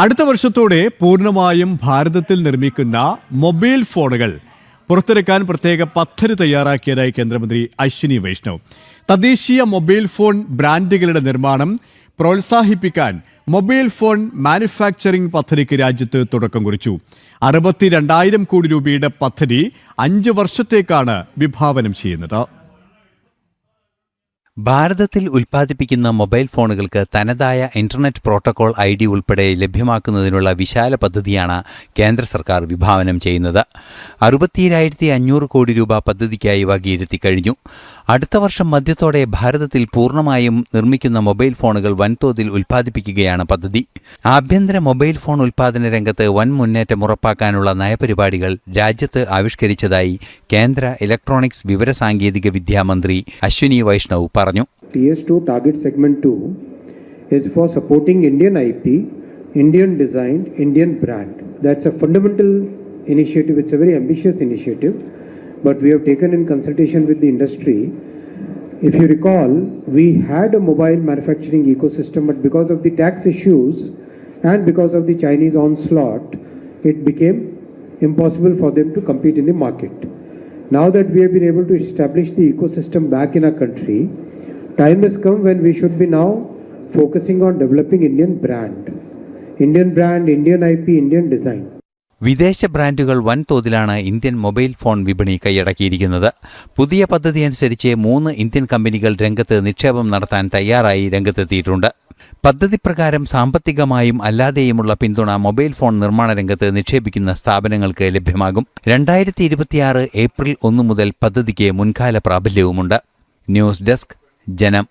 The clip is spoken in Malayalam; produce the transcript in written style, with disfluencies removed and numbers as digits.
അടുത്ത വർഷത്തോടെ പൂർണ്ണമായും ഭാരതത്തിൽ നിർമ്മിക്കുന്ന മൊബൈൽ ഫോണുകൾ പുറത്തിറക്കാൻ പ്രത്യേക പദ്ധതി തയ്യാറാക്കിയതായി കേന്ദ്രമന്ത്രി അശ്വിനി വൈഷ്ണവ്. തദ്ദേശീയ മൊബൈൽ ഫോൺ ബ്രാൻഡുകളുടെ നിർമ്മാണം പ്രോത്സാഹിപ്പിക്കാൻ മൊബൈൽ ഫോൺ മാനുഫാക്ചറിംഗ് പദ്ധതിക്ക് രാജ്യത്ത് തുടക്കം കുറിച്ചു. 62,000 കോടി രൂപയുടെ പദ്ധതി 5 വർഷത്തേക്കാണ് വിഭാവനം ചെയ്യുന്നത്. ഭാരതത്തിൽ ഉൽപ്പാദിപ്പിക്കുന്ന മൊബൈൽ ഫോണുകൾക്ക് തനതായ ഇന്റർനെറ്റ് പ്രോട്ടോകോൾ ID ഉൾപ്പെടെ ലഭ്യമാക്കുന്നതിനുള്ള വിശാല പദ്ധതിയാണ് കേന്ദ്ര സർക്കാർ വിഭാവനം ചെയ്യുന്നത്. 62,500 കോടി രൂപ പദ്ധതിക്കായി വകയിരുത്തി കഴിഞ്ഞു. അടുത്ത വർഷം മധ്യത്തോടെ ഭാരതത്തിൽ പൂർണ്ണമായും നിർമ്മിക്കുന്ന മൊബൈൽ ഫോണുകൾ വൻതോതിൽ ഉൽപ്പാദിപ്പിക്കുകയാണ് പദ്ധതി. ആഭ്യന്തര മൊബൈൽ ഫോൺ ഉൽപ്പാദന രംഗത്ത് വൻ മുന്നേറ്റം ഉറപ്പാക്കാനുള്ള നയപരിപാടികൾ രാജ്യത്ത് ആവിഷ്കരിച്ചതായി കേന്ദ്ര ഇലക്ട്രോണിക്സ് വിവരസാങ്കേതിക വിദ്യാ മന്ത്രി അശ്വിനി വൈഷ്ണവ് പറഞ്ഞു. TS2 target segment 2 is for supporting Indian IP, Indian design, Indian brand. That's a fundamental initiative. It's a very ambitious initiative, but we have taken in consultation with the industry. If you recall, we had a mobile manufacturing ecosystem, but because of the tax issues and because of the Chinese onslaught, it became impossible for them to compete in the market. Now that we have been able to establish the ecosystem back in our country, time has come when we should be now focusing on developing Indian brand, Indian IP, Indian design. വിദേശ ബ്രാൻഡുകൾ വൻതോതിലാണ് ഇന്ത്യൻ മൊബൈൽ ഫോൺ വിപണി കൈയടക്കിയിരിക്കുന്നത്. പുതിയ പദ്ധതി അനുസരിച്ച് 3 ഇന്ത്യൻ കമ്പനികൾ രംഗത്ത് നിക്ഷേപം നടത്താൻ തയ്യാറായി രംഗത്തെത്തിയിട്ടുണ്ട്. പദ്ധതി പ്രകാരം സാമ്പത്തികമായും അല്ലാതെയുമുള്ള പിന്തുണ മൊബൈൽ ഫോൺ നിർമ്മാണ രംഗത്ത് നിക്ഷേപിക്കുന്ന സ്ഥാപനങ്ങൾക്ക് ലഭ്യമാകും. 2026 ഏപ്രിൽ 1 മുതൽ പദ്ധതിക്ക് മുൻകാല പ്രാബല്യവുമുണ്ട്. ന്യൂസ് ഡെസ്ക്, ജനം.